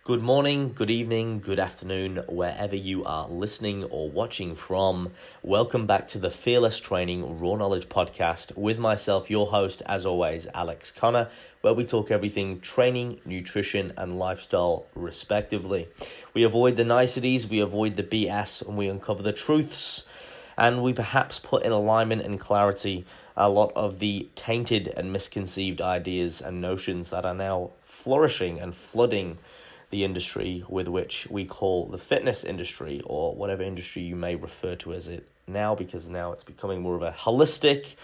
Good morning, good evening, good afternoon, wherever you are listening or watching from. Welcome back to the Fearless Training Raw Knowledge Podcast with myself, your host, as always, Alex Connor, where we talk everything training, nutrition, and lifestyle, respectively. We avoid the niceties, we avoid the BS, and we uncover the truths. And we perhaps put in alignment and clarity a lot of the tainted and misconceived ideas and notions that are now flourishing and flooding the industry with which we call the fitness industry, or whatever industry you may refer to as it now, because now it's becoming more of a holistic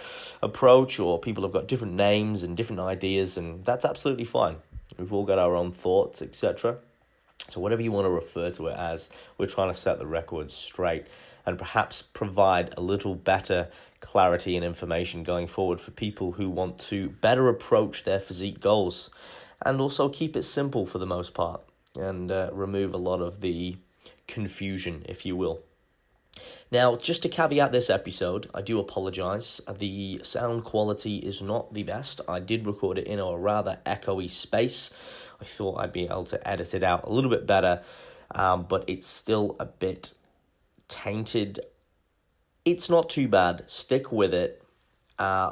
approach, or people have got different names and different ideas, and that's absolutely fine. We've all got our own thoughts, etc. So whatever you want to refer to it as, we're trying to set the record straight and perhaps provide a little better clarity and information going forward for people who want to better approach their physique goals, and also keep it simple for the most part, and remove a lot of the confusion, if you will. Now, just to caveat this episode, I do apologize. The sound quality is not the best. I did record it in a rather echoey space. I thought I'd be able to edit it out a little bit better, but it's still a bit tainted. It's not too bad. Stick with it.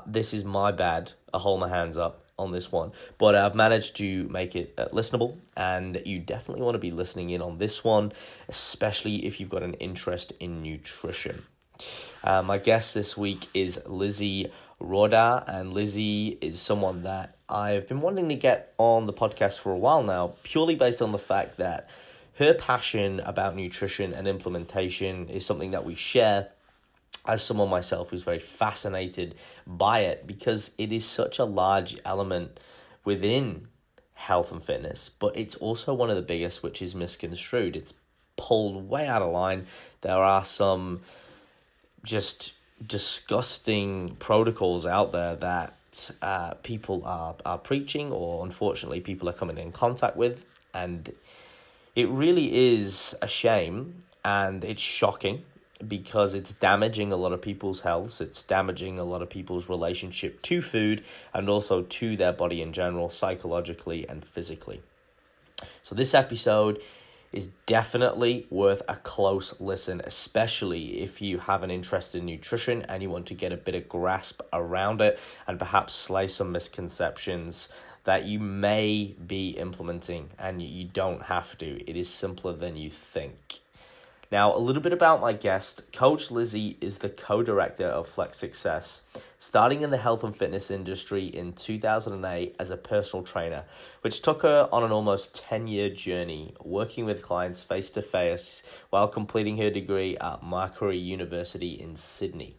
This is my bad. I hold my hands up on this one, but I've managed to make it listenable, and you definitely want to be listening in on this one, especially if you've got an interest in nutrition. My guest this week is Lizzy Rawdah, and Lizzy is someone that I've been wanting to get on the podcast for a while now, purely based on the fact that her passion about nutrition and implementation is something that we share, as someone myself who's very fascinated by it, because it is such a large element within health and fitness, but it's also one of the biggest which is misconstrued. It's pulled way out of line. There are some just disgusting protocols out there that people are preaching, or unfortunately people are coming in contact with, and it really is a shame, and it's shocking, because it's damaging a lot of people's health. It's damaging a lot of people's relationship to food, and also to their body in general, psychologically and physically. So this episode is definitely worth a close listen, especially if you have an interest in nutrition and you want to get a bit of grasp around it, and perhaps slay some misconceptions that you may be implementing, and you don't have to. It is simpler than you think. Now, a little bit about my guest. Coach Lizzy is the co-director of Flex Success, starting in the health and fitness industry in 2008 as a personal trainer, which took her on an almost 10-year journey, working with clients face-to-face while completing her degree at Macquarie University in Sydney.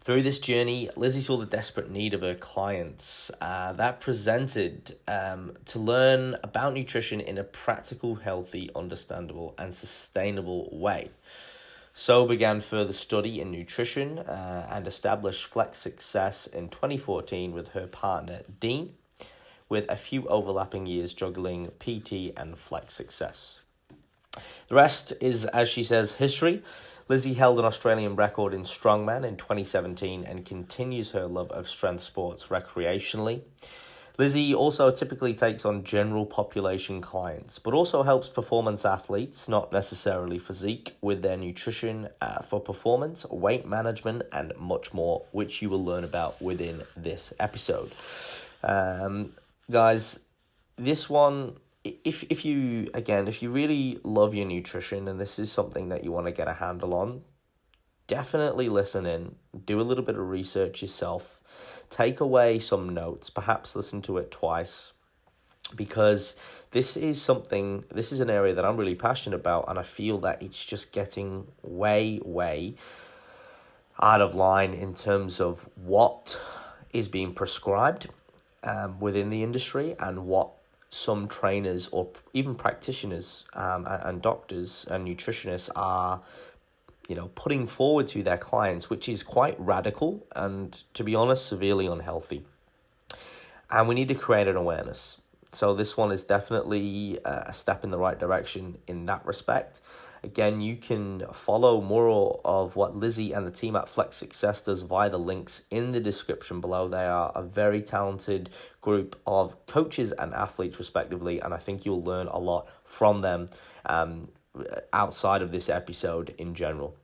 Through this journey, Lizzy saw the desperate need of her clients that presented to learn about nutrition in a practical, healthy, understandable, and sustainable way. So began further study in nutrition and established Flex Success in 2014 with her partner, Dean, with a few overlapping years juggling PT and Flex Success. The rest is, as she says, history. Lizzy held an Australian record in strongman in 2017 and continues her love of strength sports recreationally. Lizzy also typically takes on general population clients, but also helps performance athletes, not necessarily physique, with their nutrition for performance, weight management, and much more, which you will learn about within this episode. Guys, this one, if you really love your nutrition and this is something that you want to get a handle on, definitely listen in, do a little bit of research yourself, take away some notes, perhaps listen to it twice, because this is an area that I'm really passionate about, and I feel that it's just getting way out of line in terms of what is being prescribed within the industry, and what some trainers or even practitioners and doctors and nutritionists are putting forward to their clients, which is quite radical and, to be honest, severely unhealthy. And we need to create an awareness. So this one is definitely a step in the right direction in that respect. Again, you can follow more of what Lizzy and the team at Flex Success does via the links in the description below. They are a very talented group of coaches and athletes respectively, and I think you'll learn a lot from them outside of this episode in general.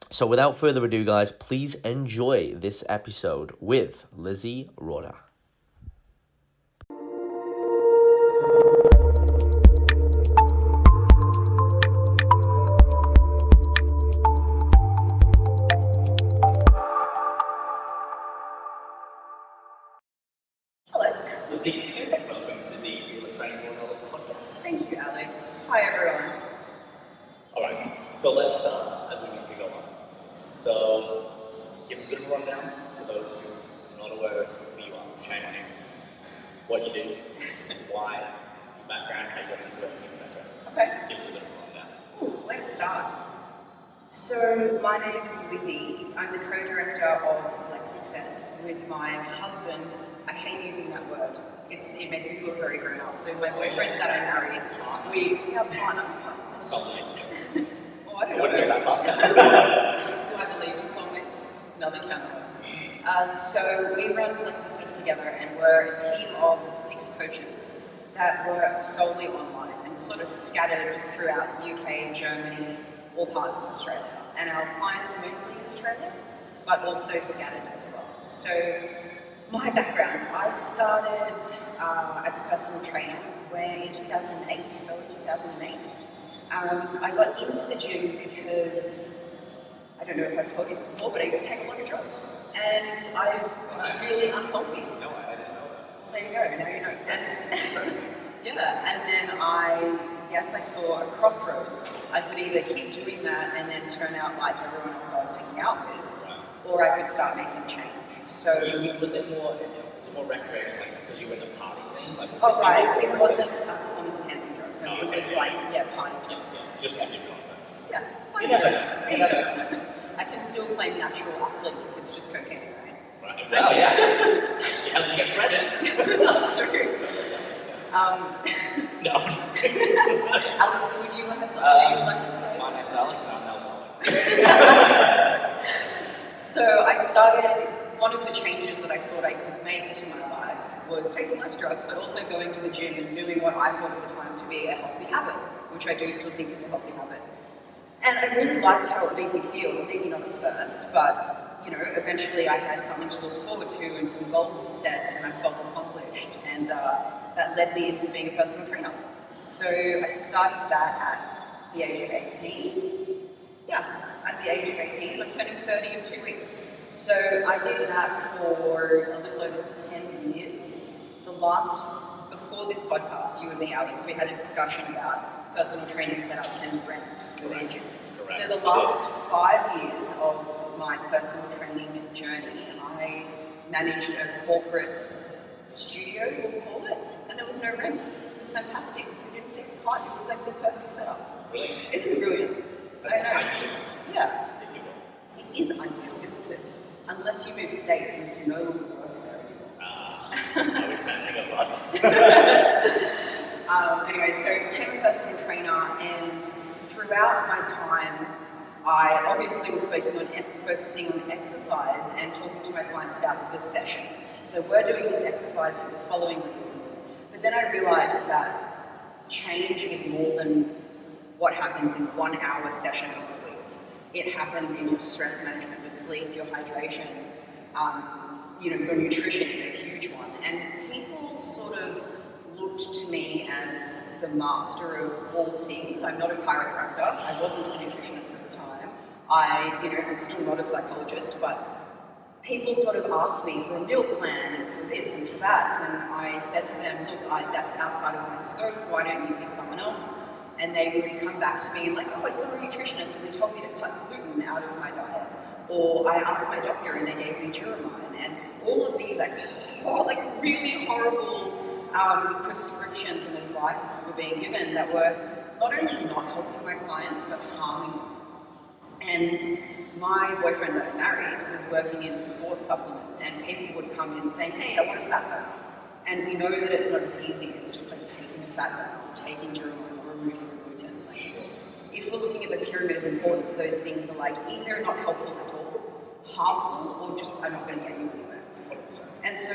So without further ado, guys, please enjoy this episode with Lizzy Rawdah. Lizzy, welcome to the Fearless Training podcast. Thank you, Alex. Hi, everyone. All right, so let's start as we need to go on. So, give us a bit of a rundown for those who are not aware of who you are, training, what you do, why, your background, how you got into it, etc. Okay. Give us a bit of a rundown. Ooh, let's start. So, my name is Lizzy. I'm the co-director of Flex Success with my husband. I hate using that word. It makes me feel very grown up. So my boyfriend that I married, we are partner. Soulmate. Oh, I don't Wouldn't go that far. Do I believe in soulmates? Another counterpart. So we run Flex Success together, and we're a team of 6 coaches that work solely online and sort of scattered throughout UK, Germany, all parts of Australia. And our clients are mostly in Australia, but also scattered as well. So my background, I started as a personal trainer in 2008, early 2008. I got into the gym because, I don't know if I've told you this before, but I used to take a lot of drugs. And I was really unhealthy. No, I didn't know that. Well, there you go, now you know. Yeah, and then I guess I saw a crossroads. I could either keep doing that and then turn out like everyone else I was hanging out with, or I could start making a change. So was it more recreational, like, because you were in the party scene? Like, oh right, it wasn't performance enhancing drugs, so it was like party drugs. Just to do contact. Yeah, like yeah. I can still claim natural athlete if it's just cocaine, right? Right. Well, yeah. You have to get shredded. That's true. No. Alex, would you have something you'd like to say? My name's Alex, and I'm Melbourne. So I started, one of the changes that I thought I could make to my life was taking less drugs, but also going to the gym and doing what I thought at the time to be a healthy habit, which I do still think is a healthy habit. And I really liked how it made me feel, maybe not at first, but eventually I had something to look forward to and some goals to set, and I felt accomplished. And that led me into being a personal trainer. So I started that at the age of 18. Yeah, at the age of 18. I'm turning 30 in 2 weeks. So I did that for a little over 10 years. Before this podcast, you and me, Alex, we had a discussion about personal training setups and rent within a gym. So the last 5 years of my personal training journey, I managed a corporate studio, we'll call it, and there was no rent. It was fantastic. We didn't take a cut. It was like the perfect setup. Brilliant. Isn't it brilliant? That's ideal. Yeah. If you will. It is ideal, isn't it? Unless you move states and you no longer work there anymore. I was sensing a butt. Anyway, so I became a personal trainer, and throughout my time, I obviously was focusing on exercise and talking to my clients about the session. So we're doing this exercise for the following reasons. But then I realized that change is more than what happens in 1 hour session of the week. It happens in your stress management, your sleep, your hydration, your nutrition is a huge one. And people sort of looked to me as the master of all things. I'm not a chiropractor. I wasn't a nutritionist at the time. I'm still not a psychologist, but people sort of asked me for a meal plan and for this and for that. And I said to them, look, that's outside of my scope. Why don't you see someone else? And they would come back to me like, oh, I saw a nutritionist and they told me to cut gluten out of my diet. Or I asked my doctor and they gave me Duramine. And all of these really horrible prescriptions and advice were being given that were not only not helping my clients, but harming them. And my boyfriend that I married was working in sports supplements, and people would come in saying, hey, I want a fat burner. And we know that it's not as easy as just like taking a fat burner or taking Duramine or removing gluten. if we're looking at the pyramid of importance, those things are like either not helpful at all, harmful, or just are not going to get you anywhere. 100%. And so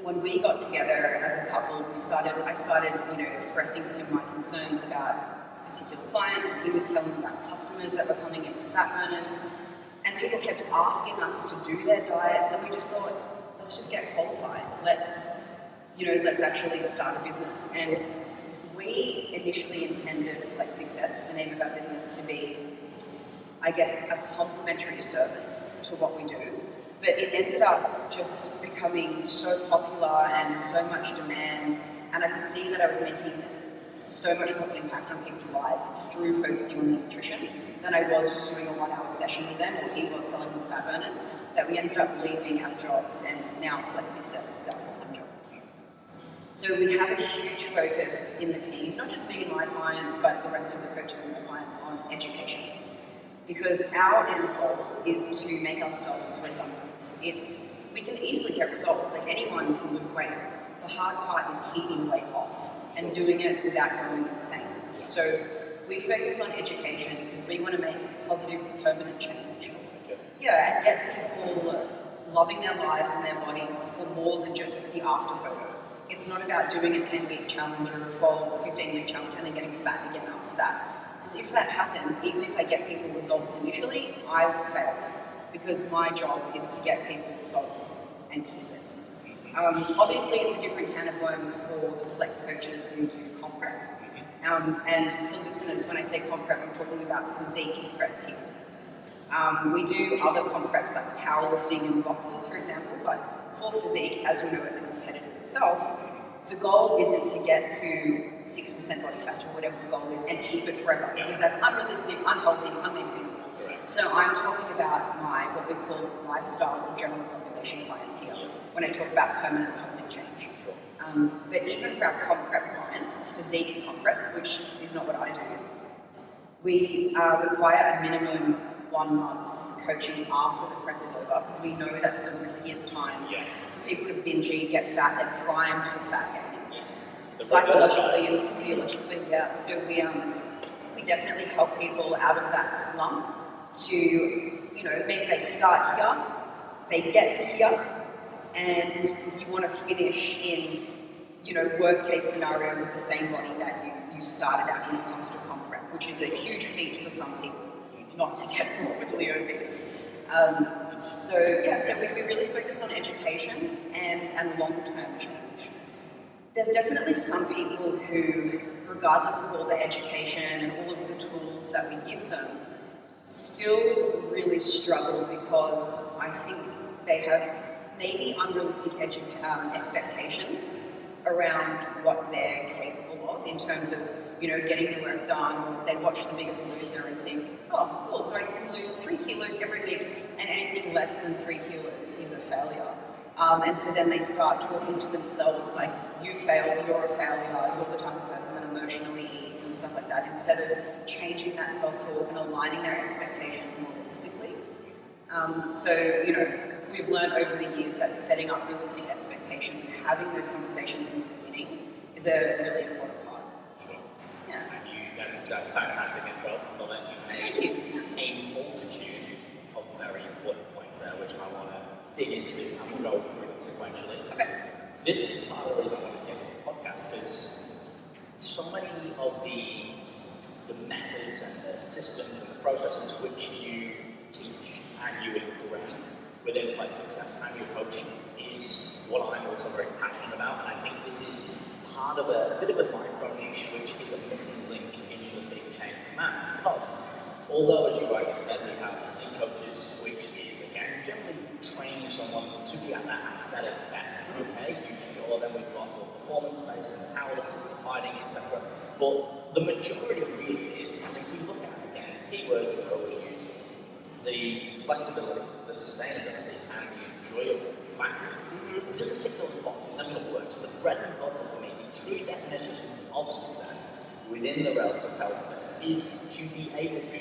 when we got together as a couple, I started, expressing to him my concerns about particular clients, and he was telling me about customers that were coming in for fat burners, and people kept asking us to do their diets, and we just thought, let's just get qualified. Let's actually start a business. And we initially intended Flex Success, the name of our business, to be, I guess, a complementary service to what we do. But it ended up just becoming so popular and so much demand, and I could see that I was making so much more impact on people's lives through focusing on the nutrition than I was just doing a 1-hour session with them, or he was selling them fat burners, that we ended up leaving our jobs, and now Flex Success is our full-time job. So we have a huge focus in the team, not just me and my clients, but the rest of the coaches and the clients, on education. Because our end goal is to make ourselves redundant. We can easily get results, like anyone can lose weight. The hard part is keeping weight off and doing it without going insane. So we focus on education because we want to make positive, permanent change. Yeah, and get people loving their lives and their bodies for more than just the after photo. It's not about doing a 10-week challenge or a 12 or 15-week challenge and then getting fat again after that. Because if that happens, even if I get people results initially, I've failed. Because my job is to get people results and keep it. Obviously, it's a different can of worms for the flex coaches who do comp prep. And for listeners, when I say comp prep, I'm talking about physique preps here. We do other comp preps like powerlifting and boxes, for example, but for physique, as you know, as a competitor yourself, the goal isn't to get to 6% body fat or whatever the goal is and keep it forever, because that's unrealistic, unhealthy, unmaintainable. So I'm talking about what we call lifestyle or general population clients here when I talk about permanent positive change. But even for our comp prep clients, physique comp prep, which is not what I do, we require a minimum 1 month coaching after the prep is over, because we know that's the riskiest time for people to binge eat, get fat, they're primed for fat gain. Psychologically and physiologically, So we definitely help people out of that slump to, maybe they start here, they get to here, and you want to finish in, worst case scenario with the same body that you started out in when it comes to comp prep, which is a huge feat for some people, not to get morbidly obese. So we really focus on education and long-term change. There's definitely some people who, regardless of all the education and all of the tools that we give them, still really struggle because I think they have maybe unrealistic expectations around what they're capable of in terms of, getting the work done, or they watch The Biggest Loser and think, oh, cool, so I can lose 3 kilos every week, and anything less than 3 kilos is a failure. And so then they start talking to themselves like, you failed, you're a failure, you're the type of person that emotionally eats and stuff like that, instead of changing that self-talk and aligning their expectations more realistically. We've learned over the years that setting up realistic expectations and having those conversations in the beginning is a really important part. Sure. Yeah. That's fantastic intro. Thank you. A multitude of very important points there, which I want to dig into, and we'll go through them sequentially. Okay. This is part of the reason I want to get on the podcast, because so many of the methods and the systems and the processes which you teach and you ingrain within Flex Success and your coaching is what I'm also very passionate about, and I think this is part of a bit of a micro niche, which is a missing link in the big chain of commands, because although, as you rightly said, we have physique coaches, which is, again, generally training someone to be at that aesthetic best, usually, or then we've got more performance-based and powerlifters and fighting, etc. But the majority really is, and if we look at, again, keywords which I always use, the flexibility, the sustainability, and the enjoyable factors, just to tick those boxes, how it works. So the bread and butter for me, the true definition of success within the realms of health and fitness is to be able to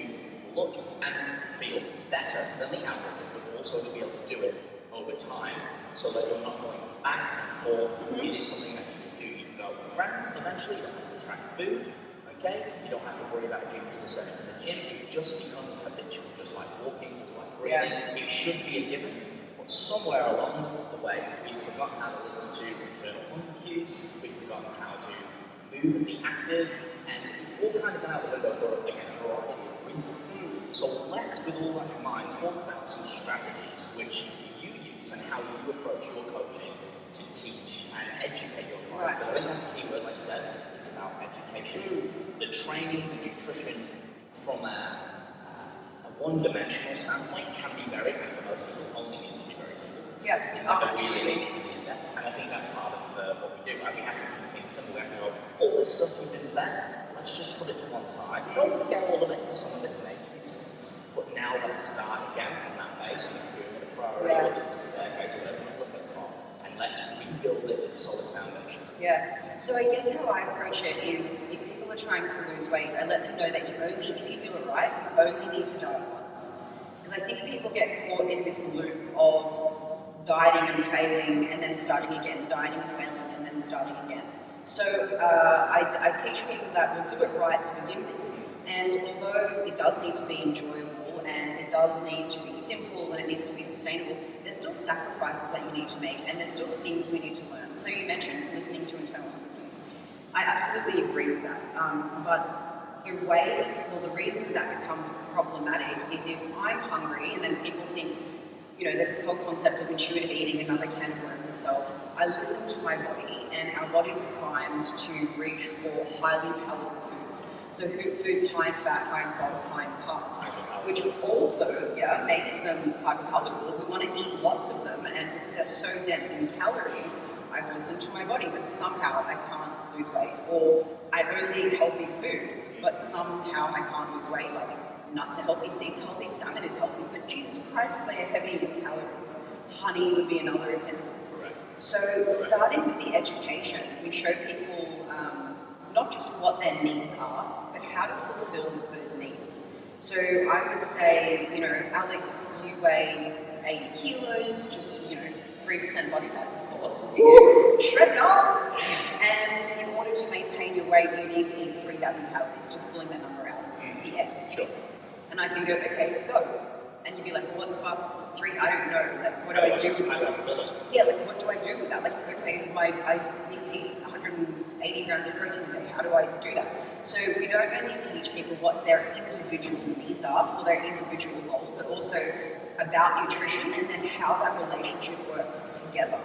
look and feel better than the average, but also to be able to do it over time, so that you're not going back and forth. It is something that you can do. You can go with friends eventually, you don't have to track food, Okay? You don't have to worry about if you miss a session in the gym. It just becomes habitual, just like walking, just like breathing. It should be a given, but somewhere along the way, we've forgotten how to listen to internal hunger cues, we've forgotten how to move and be active, and it's all kind of gone out the window for, again, a variety of reasons. So let's, with all that in mind, talk about some strategies which you use and how you approach your coaching to teach and educate your clients. Because I think that's a key word, like you said, it's about education. The training, the nutrition, from a one-dimensional standpoint can be very, and for most people, only needs to be very simple. Yeah, it really needs to be in depth, and I think that's part of what we do. Right? We have to keep things simple. We have to go, all this stuff you've been fed, let's just put it to one side. Don't forget all of it, because some of it may be useful. But now let's start again from that base, and the pyramid of priority, or the staircase, whatever you look at it from, and let's rebuild it with a solid foundation. Yeah. So I guess how I approach it is, if people are trying to lose weight, I let them know that if you do it right, you only need to diet once. Because I think people get caught in this loop of dieting and failing, and then starting again, dieting and failing, and then starting again. So I teach people that we'll do it right to begin with, and although it does need to be enjoyable, and it does need to be simple, and it needs to be sustainable, there's still sacrifices that you need to make, and there's still things we need to learn. So you mentioned listening to internal hunger cues. I absolutely agree with that, but the reason that becomes problematic is if I'm hungry, and then people think, there's this whole concept of intuitive eating, another can of worms itself. I listen to my body, and our bodies are primed to reach for highly palatable foods. So foods high in fat, high in salt, high in carbs, which also makes them hyperpalatable. We want to eat lots of them, and because they're so dense in calories, I've listened to my body, but somehow I can't lose weight. Or I only eat healthy food, but somehow I can't lose weight. Like, nuts are healthy, seeds are healthy, salmon is healthy, but Jesus Christ, they are heavy in calories. Honey would be another example. So starting with the education, we show people not just what their needs are, but how to fulfill those needs. So I would say, Alex, you weigh 80 kilos, just, 3% body fat, of course. Shred on! And in order to maintain your weight, you need to eat 3,000 calories, just pulling that number out of the air. Sure. And I can go, okay, go. And you'd be like, well, what the fuck? I don't know. Like, what do I do with this? Yeah, like, what do I do with that? Like, okay, I need to eat 180 grams of protein a day. How do I do that? So we don't only teach people what their individual needs are for their individual goal, but also about nutrition and then how that relationship works together.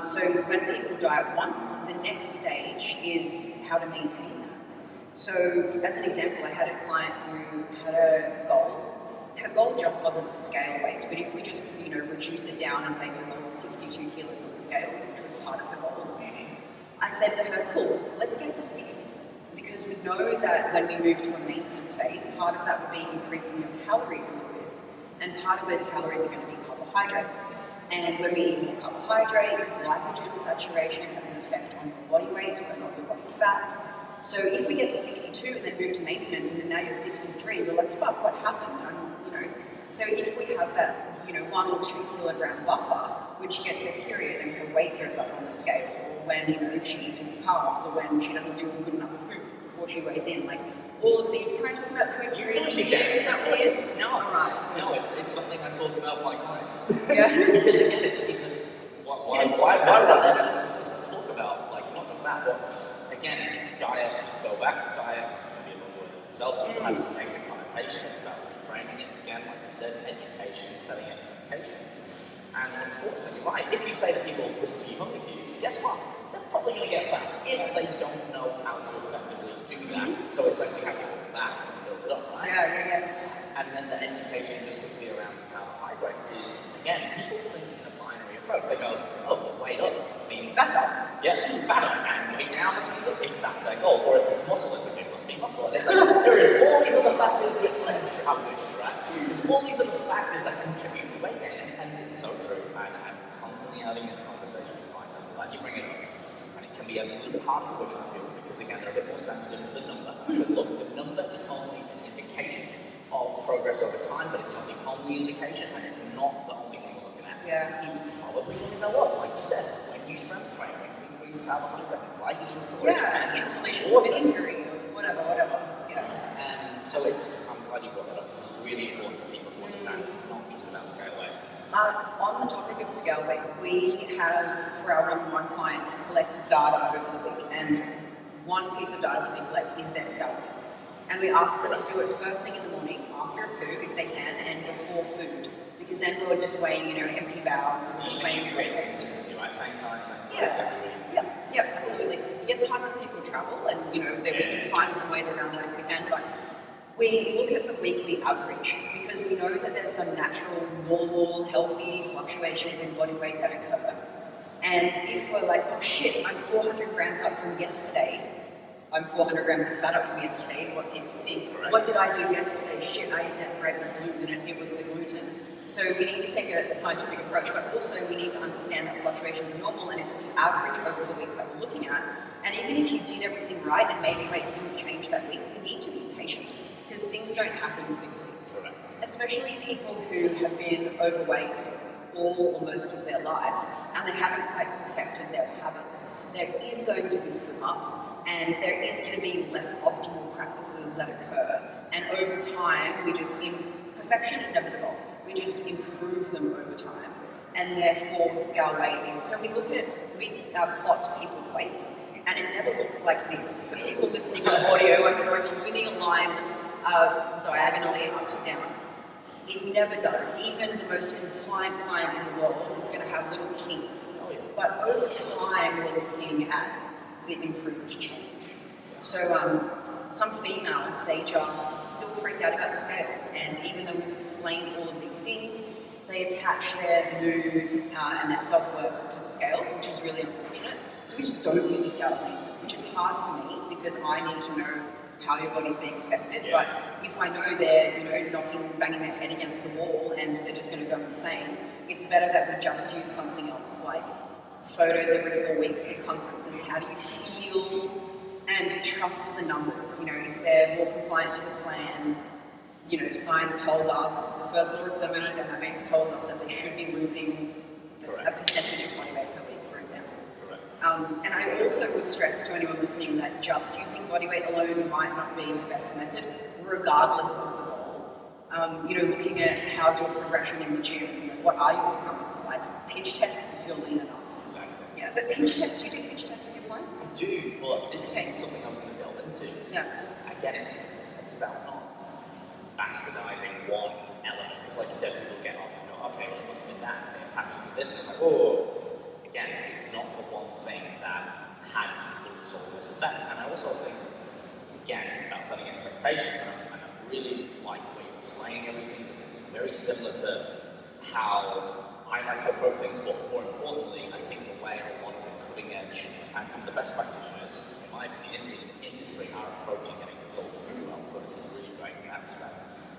So when people diet once, the next stage is how to maintain that. So as an example, I had a client who had a goal. Her goal just wasn't scale weight, but if we just, reduce it down and say her goal was 62 kilos on the scales, which was part of the goal, I said to her, cool, let's get to 60. Because we know that when we move to a maintenance phase, part of that will be increasing your calories a little bit. And part of those calories are going to be carbohydrates. And when we eat more carbohydrates, glycogen saturation has an effect on your body weight, but not your body fat. So if we get to 62 and then move to maintenance, and then now you're 63, we're like, fuck, what happened? So if we have that, 1 or 2 kilogram buffer, when she gets her period and her weight goes up on the scale, or when, she eats more carbs, or when she doesn't do a good enough poop before she weighs in, like, all of these, can I talk about poop periods? Is that weird? No, all right. No, it's something I talk about with my clients. Yeah. Because again, it's why talk about, like, not just that, but again, diet, just to go back, diet can be a buzzword itself, it doesn't have this negative connotation, it's about reframing it, again, like you said, education, setting expectations. And unfortunately, right, if you say to people, listen to your hunger cues, guess what? They're probably going to get fat if they don't know how to effectively do that. So it's like we have to go back and build it up, right? Yeah. And then the education just quickly around the carbohydrates is, again, people think in a binary approach. They go, weight up means fat up. Yeah, fat up, and weight down must be if that's their goal. Or if it's muscle, it must be muscle. And it's like, there is all these other factors which let's establish, right? There's all these other factors that contribute to weight gain, and it's so true. And I'm constantly having this conversation with clients. I'm glad you bring it up. And it can be a little bit hard for women, I feel, because again, they're a bit more sensitive to the number. And I said, look, the number is only an indication of progress over time, but it's not the only indication, and it's not the only thing we're looking at. Yeah. It's probably going to go up, like you said, when you strength train, when you increase carbohydrate, glycogen storage, inflammation, water. injury, or whatever. topic of scale weight, we have, for our one-on-one clients, collected data over the week, and one piece of data that we collect is their scale weight. And we ask them to do it first thing in the morning, after a poo, if they can, and before food. Because then we're just weighing, empty bowels, we're just weighing consistency, right? Same time, same place every week. Yeah, absolutely. It gets hard when people travel, and that we can find some ways around that if we can. But we look at the weekly average because we know that there's some natural, normal, healthy fluctuations in body weight that occur. And if we're like, oh shit, I'm 400 grams up from yesterday, I'm 400 grams of fat up from yesterday is what people think. Correct. What did I do yesterday? Shit, I ate that bread with gluten and it was the gluten. So we need to take a scientific approach, but also we need to understand that fluctuations are normal and it's the average over the week that we're looking at. And even if you did everything right and maybe weight didn't change that week, you need to be patient because things don't happen quickly. Correct. Especially people who have been overweight all or most of their life and they haven't quite perfected their habits. There is going to be slip-ups and there is going to be less optimal practices that occur. And over time, perfection is never the goal. We just improve them over time. And therefore, scale weight is, so we plot people's weight and it never looks like this. For people listening on audio, I'm drawing a linear line diagonally up to down. It never does. Even the most compliant client in the world is going to have little kinks. But over time, we're looking at the improved change. So some females, they just still freak out about the scales. And even though we've explained all of these things, they attach their mood and their self-worth to the scales, which is really unfortunate. So we just don't use the scales anymore, which is hard for me because I need to know how your body's being affected. But if I know they're, banging their head against the wall and they're just going to go insane, it's better that we just use something else, like photos every 4 weeks at conferences. How do you feel? And trust the numbers. If they're more compliant to the plan, science tells us, the first law of thermodynamics tells us that they should be losing a percentage of body weight per week, for example. And I also would stress to anyone listening that just using body weight alone might not be the best method, regardless of the goal. Looking at how's your progression in the gym, what are your stomachs, like pinch tests if you're lean enough. Exactly. Yeah, but pinch tests, do you do pinch tests with your clients? I do, but this is something I was going to delve into. Yeah. Again, it's about not bastardizing one element, because like you said, people get up, okay, well it must have been that, they attach it to this, and it's like, again, it's not the one thing that had the result of this effect. And I also think, again, about setting expectations, and I really like the way you're explaining everything, because it's very similar to how I like to approach things, but more importantly, I think the way a lot of the cutting edge and some of the best practitioners, in my opinion, in the industry are approaching getting results as well. So this is really great in that respect.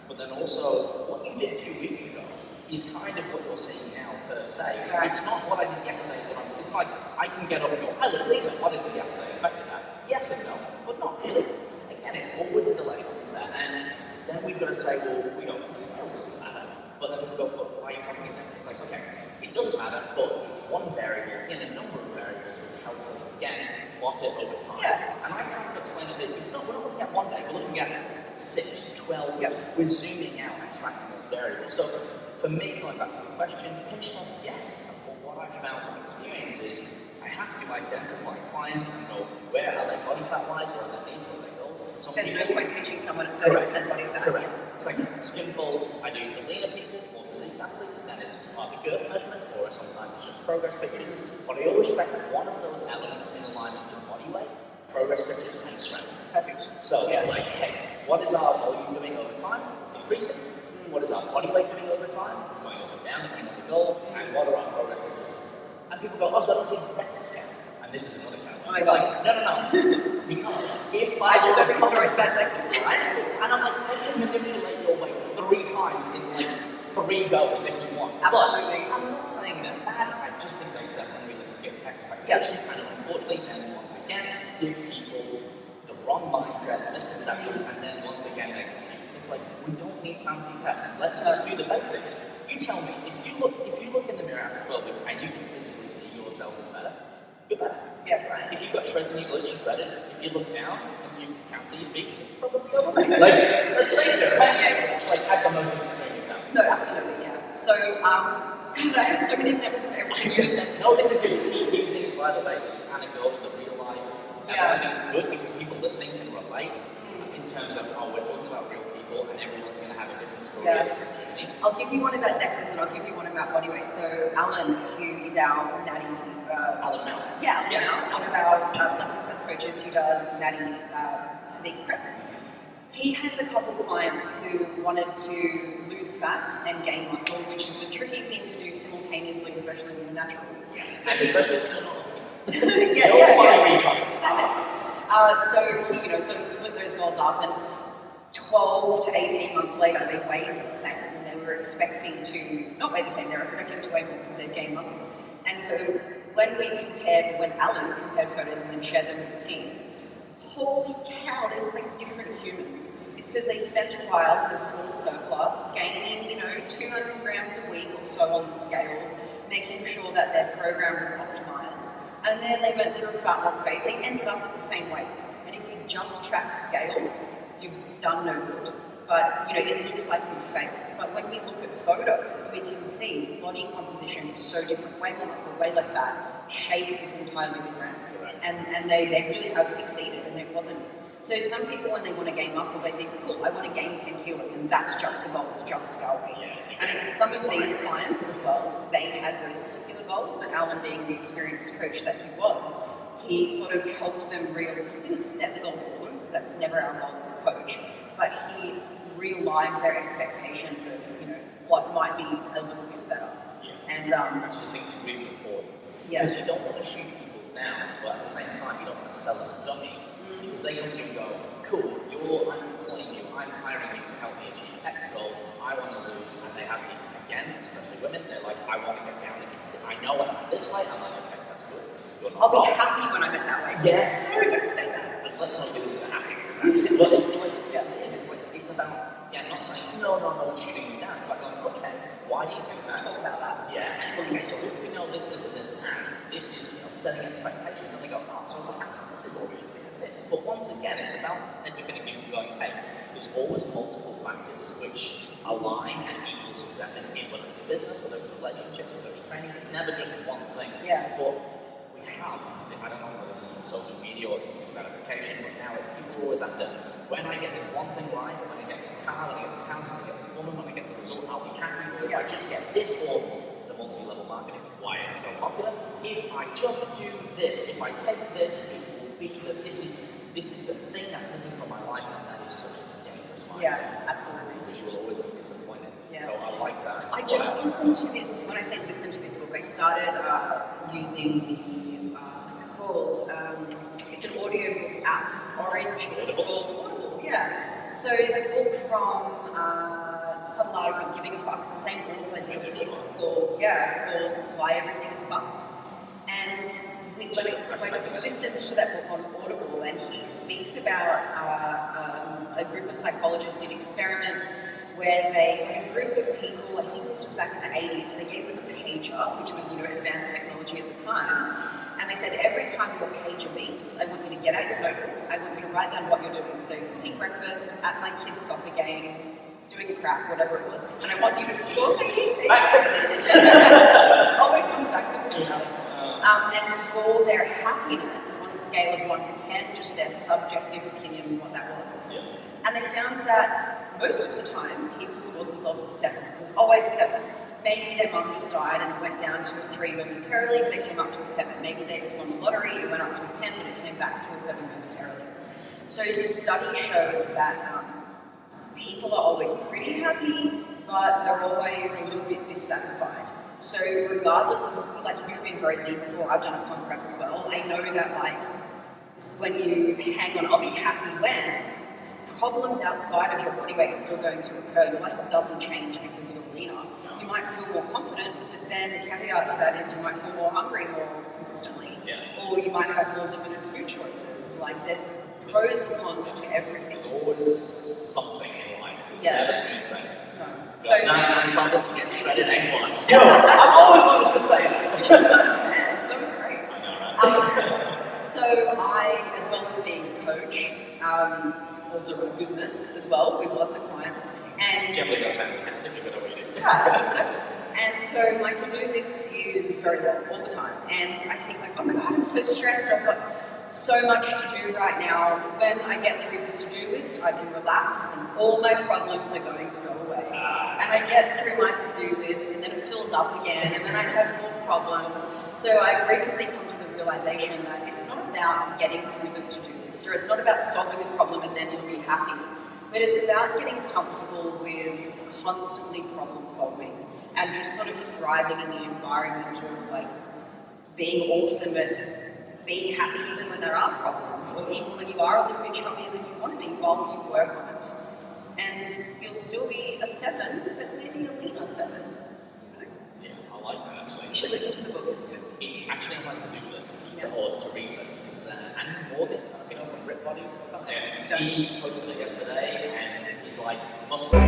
But then also, what you did 2 weeks ago is kind of what you're seeing now per se. It's not what I did yesterday, it's like I can get up and go, I look leaner, what I did yesterday affected that? Yes and no, but not really. Again, it's always a delay answer, and then we've got to say, well, the scale doesn't matter. But then we go, but why are you tracking it then? It's like, okay, it doesn't matter, but it's one variable in a number of variables which helps us, again, plot it over time. Yeah. And I kind of explained it, we're not looking at 1 day, we're looking at 6, 12 weeks. We're zooming out and tracking those variables. So for me, going back to the question, pinch test, yes. But what I've found from experience is I have to identify clients and know where are they body fat wise, what are their needs, what are their goals. There's no point pinching someone at 30% body fat. Correct. It's like skin folds, I do for leaner people, more physique athletes, then it's either girth measurements or sometimes it's just progress pictures. But I always track one of those elements in alignment to body weight, progress pictures, and strength. Perfect. So it's like, hey, what is our volume doing over time? It's increasing. What is our body weight doing over time? It's going up and down depending on the goal. And what are our progress pictures? And people go, so I don't need a DEXA scan. And this is another kind of one. Oh my God. Like, no. Because if I just have big stories about DEXA scans. And I'm like, I can manipulate your weight 3 times in like 3 goes if you want. Absolutely. But I'm not saying they're bad. I just think they set unrealistic expectations. And unfortunately, then once again, give people the wrong mindset and misconceptions, and then once again they're confused. It's like, we don't need fancy tests. Let's just do the basics. You tell me, if you look in the mirror after 12 weeks and you can physically see yourself as better, you're better. Yeah. Right? If you've got shreds in your glutes, you're shredded. If you look down and you can't see your feet, you're probably overweight. Let's face it, right? Yeah. Like, at the most extreme example. No, absolutely, yeah. So, God, I have so many examples of everything you said. No, this is good. Keep using, by the way, the anecdote of the real life. Yeah. I think it's good because people listening can relate in terms of, we're talking about real people and everyone's going to have a different story, a different journey. I'll give you one about DEXAs and I'll give you one about bodyweight. So Alan, who is our natty... Alan Mount. Yeah, yes. One of our Flex Success coaches who does natty physique preps. He has a couple of clients who wanted to lose fat and gain muscle, which is a tricky thing to do simultaneously, especially when you're natural. Yes, and especially when you're not. Damn it. So he, sort of split those goals up, and 12 to 18 months later, they weighed the same, and they were expecting to not weigh the same. They were expecting to weigh more because they'd gained muscle. And so when Alan compared photos and then shared them with the team, holy cow, they look like different humans. It's because they spent a while in a small surplus, gaining, 200 grams a week or so on the scales, making sure that their program was optimized. And then they went through a fat loss phase. They ended up at the same weight. And if you just tracked scales, you've done no good. But, it looks like you failed. But when we look at photos, we can see body composition is so different. Way more muscle, way less fat. Shape is entirely different. And they really have succeeded, and it wasn't. So some people, when they want to gain muscle, they think, cool, I want to gain 10 kilos, and that's just the goal, it's just scale weight. And some of these clients as well, they had those particular goals, but Alan, being the experienced coach that he sort of helped them he didn't set the goal forward, because that's never our goal as a coach, but he realigned their expectations of, what might be a little bit better. And which I think is really important. Yeah. Because you don't want to shoot people down, but at the same time, you don't want to sell them a dummy. Because they come to you and go, cool, I'm employing you, I'm hiring you to help me achieve X goal, I want to lose. And they have these, again, especially women, they're like, I want to get down, I know when I'm this way, I'm like, okay, that's good. I'll be happy when I'm at that way. Yes. No, don't say that. And let's not get into the happiness of that. But it's like, it's about, not saying, no, shooting you down. It's like, okay, why do you think that? Let's talk about that. Yeah, and okay, so if we know this, and this is, setting expectations, and they go, so perhaps this is oriented as this. But once again, it's about educating people going, hey, there's always multiple factors which align and equal success in whether it's business, whether it's relationships, whether it's training. It's never just one thing. Yeah. But we have, I don't know whether this is from social media or instant gratification, but now it's people always after, when I get this one thing right, when I get this car, when I get this house, when I get this woman, when I get this result, I'll be happy. Or if I just get this, or the multi-level marketing, why it's so popular. If I just do this, if I take this, it will be that this is the thing that's missing from my life, and that is such a dangerous mindset. Yeah, absolutely. Because you will always be disappointed. Yeah. So I like that. I just listened to this, when I say listen to this book, I started using the, what's it called? It's an audiobook app, it's orange, it's called Audible, yeah. So the book from Some Live Giving a Fuck, the same author did a book called Why Everything's Fucked. And so I just listened to that book on Audible, and he speaks about a group of psychologists did experiments where they had a group of people, I think this was back in the 80s, so they gave them a pager, which was, advanced technology at the time, and they said, every time your pager beeps, I want you to get out your notebook, I want you to write down what you're doing. So cooking breakfast, at my kid's soccer game, doing a crap, whatever it was, and I want you to score back to it always comes back to me, Alex. And score their happiness on a scale of 1 to 10, just their subjective opinion of what that was. Yeah. And they found that most of the time, people scored themselves a 7. It was always a 7. Maybe their mum just died and it went down to a 3 momentarily, but it came up to a 7. Maybe they just won the lottery, it went up to a 10, but it came back to a 7 momentarily. So this study showed that people are always pretty happy, but they're always a little bit dissatisfied. So regardless of, you've been very lean before, I've done a comp prep as well, I know that when you hang on, I'll be happy when, problems outside of your body weight are still going to occur. Your life doesn't change because you're leaner. You might feel more confident, but then the caveat to that is you might feel more hungry more consistently. Yeah. Or you might have more limited food choices. There's pros and cons to everything. There's always something in life. It's never smooth sailing. No. So 99 problems to get shredded egg one. Yo, I've always wanted to say that. Which is such fans. That was great. I know, right? So I, as well as being a coach, also run a business as well with lots of clients. And Generally goes hand in hand if you're going to read it. yeah, I think so. And so my to-do list is very long all the time. And I think like, oh my God, I'm so stressed. I've got so much to do right now. When I get through this to-do list, I can relax and all my problems are going to go away. And I get through my to-do list and then it fills up again and then I have more problems. So I've recently come to the realization that it's not about getting through the to-do list, or it's not about solving this problem and then you'll be happy, but it's about getting comfortable with constantly problem solving and just sort of thriving in the environment of like being awesome at being happy even when there are problems, or even when you are a little bit chubbier than you want to be while you work on it. And you'll still be a 7, but maybe a leaner 7. You know? Yeah, I like that actually. You should listen to the book, it's good. It's actually on my to-do list, Yeah. or to read list, because Andy Morgan, you know, from Rip Body, Don't. he posted it yesterday, and he's like, muscle.